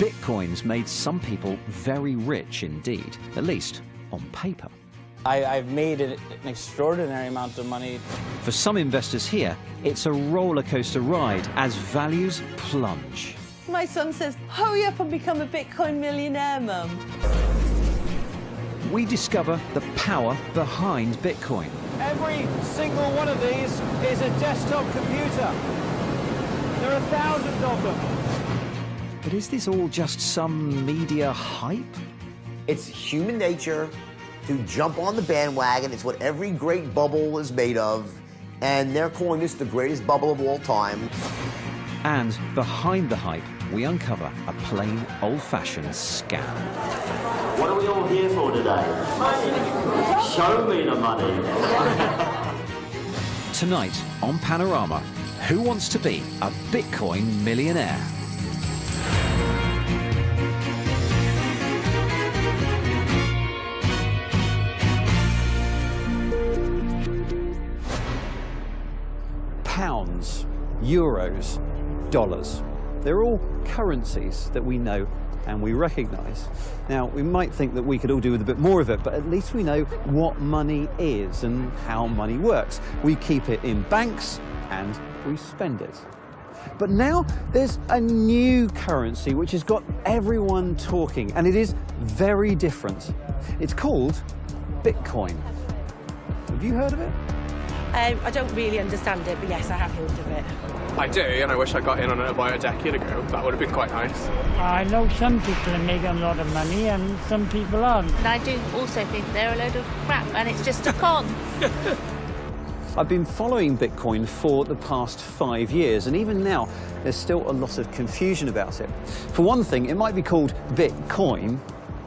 Bitcoin's made some people very rich indeed, at least on paper. I've made an extraordinary amount of money. For some investors here, it's a roller coaster ride as values plunge. My son says, hurry up and become a Bitcoin millionaire, Mum. We discover the power behind Bitcoin. Every single one of these is a desktop computer. There are thousands of them. But is this all just some media hype? It's human nature to jump on the bandwagon. It's what every great bubble is made of, and they're calling this the greatest bubble of all time. And behind the hype, we uncover a plain, old-fashioned scam. What are we all here for today? Money. Show me the money. Tonight on Panorama, who wants to be a Bitcoin millionaire? Pounds, euros, dollars. They're all currencies that we know and we recognise. Now, we might think that we could all do with a bit more of it, but at least we know what money is and how money works. We keep it in banks and we spend it. But now there's a new currency which has got everyone talking, and it is very different. It's called Bitcoin. Have you heard of it? I don't really understand it, but yes, I have heard of it. I do, and I wish I got in on it about a decade ago. That would have been quite nice. I know some people are making a lot of money and some people aren't. And I do also think they're a load of crap and it's just a con. I've been following Bitcoin for the past 5 years, and even now there's still a lot of confusion about it. For one thing, it might be called Bitcoin,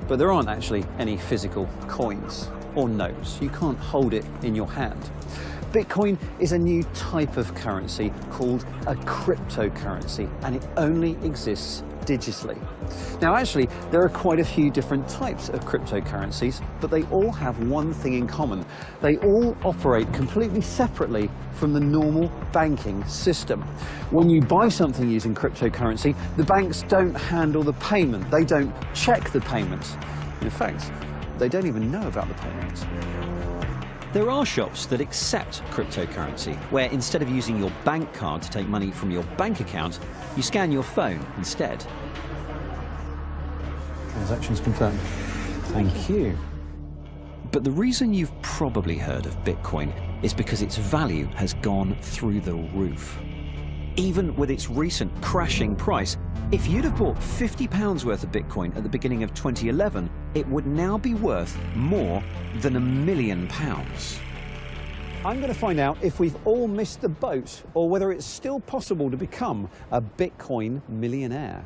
but there aren't actually any physical coins or notes. You can't hold it in your hand. Bitcoin is a new type of currency called a cryptocurrency, and it only exists digitally. Now, actually, there are quite a few different types of cryptocurrencies, but they all have one thing in common. They all operate completely separately from the normal banking system. When you buy something using cryptocurrency, the banks don't handle the payment. They don't check the payments. In fact, they don't even know about the payments. There are shops that accept cryptocurrency, where instead of using your bank card to take money from your bank account, you scan your phone instead. Transactions confirmed. Thank you. But the reason you've probably heard of Bitcoin is because its value has gone through the roof. Even with its recent crashing price, if you'd have bought £50 worth of Bitcoin at the beginning of 2011, it would now be worth more than £1 million. I'm going to find out if we've all missed the boat or whether it's still possible to become a Bitcoin millionaire.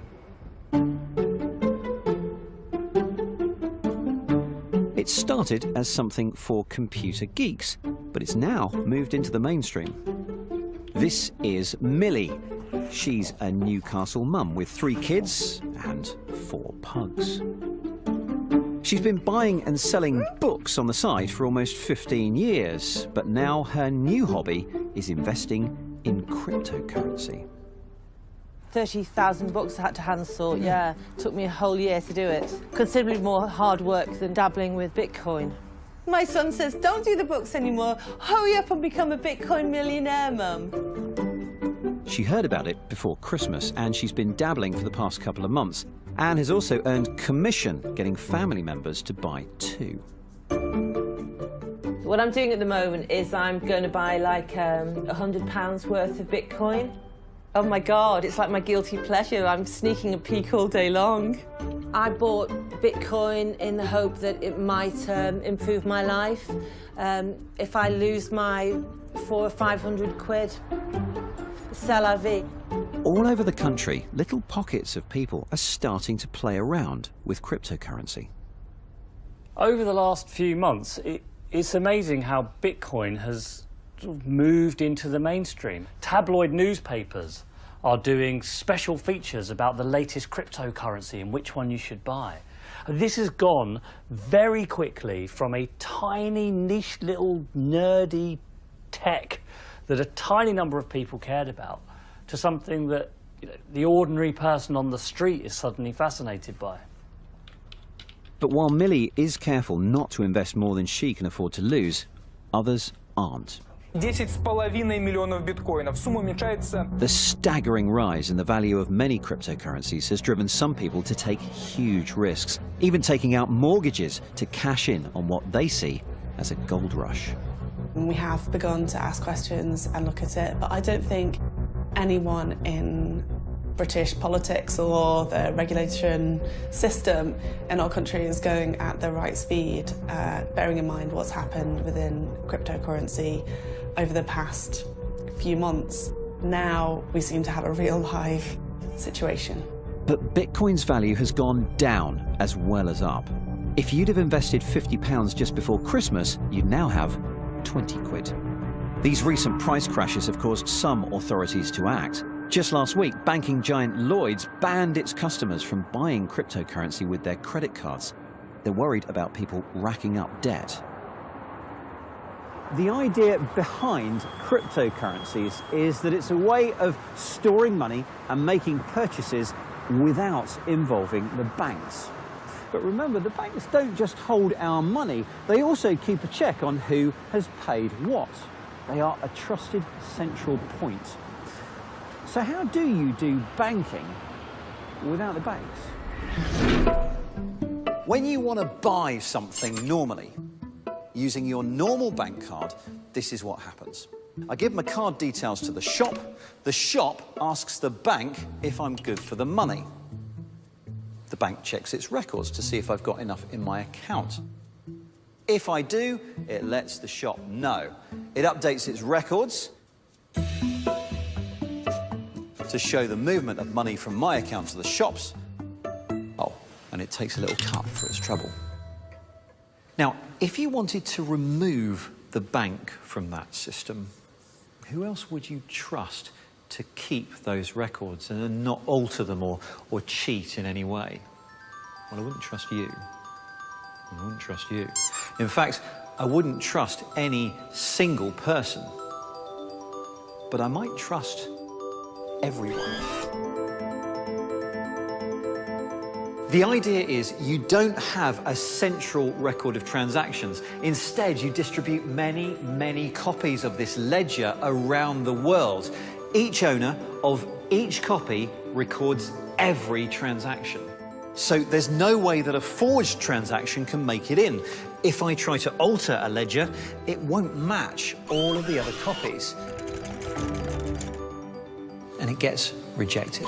It started as something for computer geeks, but it's now moved into the mainstream. This is Millie. She's a Newcastle mum with 3 kids and 4 pugs. She's been buying and selling books on the side for almost 15 years, but now her new hobby is investing in cryptocurrency. 30,000 books I had to hand sort, yeah. Took me a whole year to do it. Considerably more hard work than dabbling with Bitcoin. My son says, don't do the books anymore. Hurry up and become a Bitcoin millionaire, Mum. She heard about it before Christmas, and she's been dabbling for the past couple of months. Anne has also earned commission getting family members to buy too. What I'm doing at the moment is I'm going to buy like £100 worth of Bitcoin. Oh my God, it's like my guilty pleasure. I'm sneaking a peek all day long. I bought Bitcoin in the hope that it might improve my life. If I lose my 400 or 500 quid, c'est la vie. All over the country, little pockets of people are starting to play around with cryptocurrency. Over the last few months, it's amazing how Bitcoin has sort of moved into the mainstream. Tabloid newspapers are doing special features about the latest cryptocurrency and which one you should buy. This has gone very quickly from a tiny, niche, little, nerdy tech that a tiny number of people cared about to something that the ordinary person on the street is suddenly fascinated by. But while Millie is careful not to invest more than she can afford to lose, others aren't. 10,5 миллионов биткоинов. Сумма уменьшается. The staggering rise in the value of many cryptocurrencies has driven some people to take huge risks, even taking out mortgages to cash in on what they see as a gold rush. We have begun to ask questions and look at it, but I don't think anyone in British politics or the regulation system in our country is going at the right speed, bearing in mind what's happened within cryptocurrency over the past few months. Now we seem to have a real live situation. But Bitcoin's value has gone down as well as up. If you'd have invested £50 just before Christmas, you'd now have 20 quid. These recent price crashes have caused some authorities to act. Just last week, banking giant Lloyds banned its customers from buying cryptocurrency with their credit cards. They're worried about people racking up debt. The idea behind cryptocurrencies is that it's a way of storing money and making purchases without involving the banks. But remember, the banks don't just hold our money, they also keep a check on who has paid what. They are a trusted central point. So how do you do banking without the banks? When you want to buy something normally, using your normal bank card, this is what happens. I give my card details to the shop asks the bank if I'm good for the money. The bank checks its records to see if I've got enough in my account. If I do, it lets the shop know. It updates its records to show the movement of money from my account to the shop's. Oh, and it takes a little cut for its trouble. Now, if you wanted to remove the bank from that system, who else would you trust to keep those records and not alter them or cheat in any way? Well, I wouldn't trust you. I wouldn't trust you. In fact, I wouldn't trust any single person. But I might trust everyone. The idea is you don't have a central record of transactions. Instead, you distribute many, many copies of this ledger around the world. Each owner of each copy records every transaction. So there's no way that a forged transaction can make it in. If I try to alter a ledger, it won't match all of the other copies. And it gets rejected.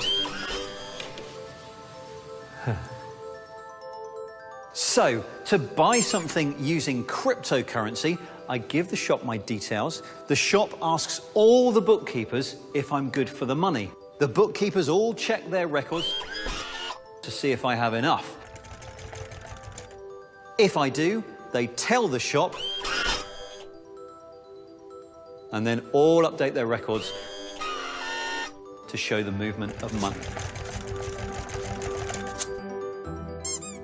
So, to buy something using cryptocurrency, I give the shop my details. The shop asks all the bookkeepers if I'm good for the money. The bookkeepers all check their records to see if I have enough. If I do, they tell the shop, and then all update their records to show the movement of money.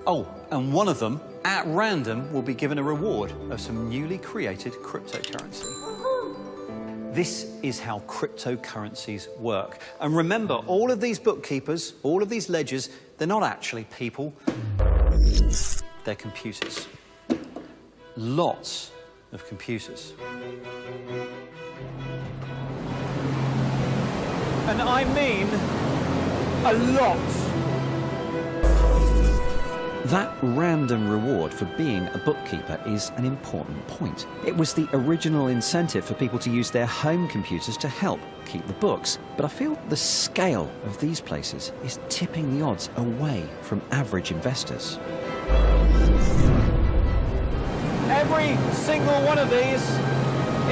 Oh, and one of them, at random, will be given a reward of some newly created cryptocurrency. This is how cryptocurrencies work. And remember, all of these bookkeepers, all of these ledgers, they're not actually people, they're computers. Lots of computers. And I mean a lot. That random reward for being a bookkeeper is an important point. It was the original incentive for people to use their home computers to help keep the books. But I feel the scale of these places is tipping the odds away from average investors. Every single one of these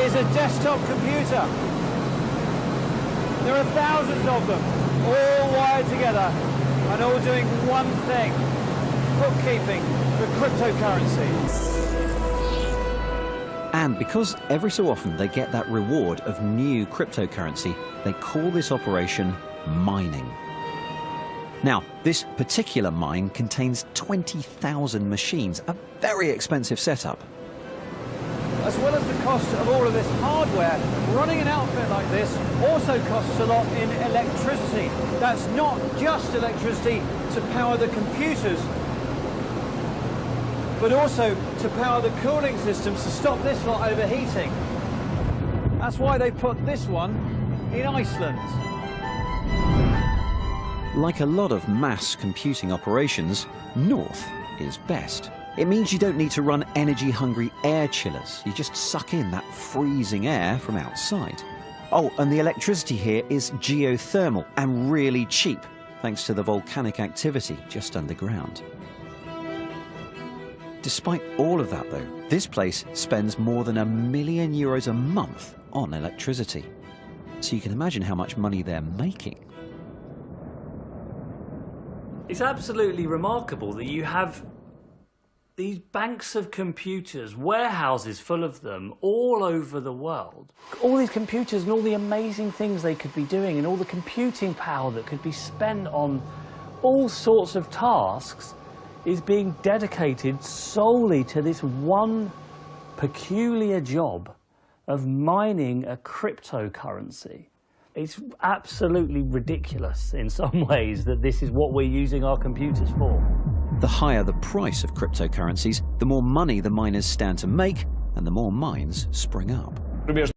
is a desktop computer. There are thousands of them, all wired together and all doing one thing: bookkeeping for cryptocurrency. And because every so often they get that reward of new cryptocurrency, they call this operation mining. Now, this particular mine contains 20,000 machines, a very expensive setup. A as well as the cost of all of this hardware, running an outfit like this also costs a lot in electricity. That's not just electricity to power the computers, but also to power the cooling systems to stop this lot overheating. That's why they put this one in Iceland. Like a lot of mass computing operations, north is best. It means you don't need to run energy-hungry air chillers. You just suck in that freezing air from outside. Oh, and the electricity here is geothermal and really cheap, thanks to the volcanic activity just underground. Despite all of that, though, this place spends more than €1 million a month on electricity. So you can imagine how much money they're making. It's absolutely remarkable that you have these banks of computers, warehouses full of them, all over the world. All these computers and all the amazing things they could be doing and all the computing power that could be spent on all sorts of tasks is being dedicated solely to this one peculiar job of mining a cryptocurrency. It's absolutely ridiculous in some ways that this is what we're using our computers for. The higher the price of cryptocurrencies, the more money the miners stand to make, and the more mines spring up.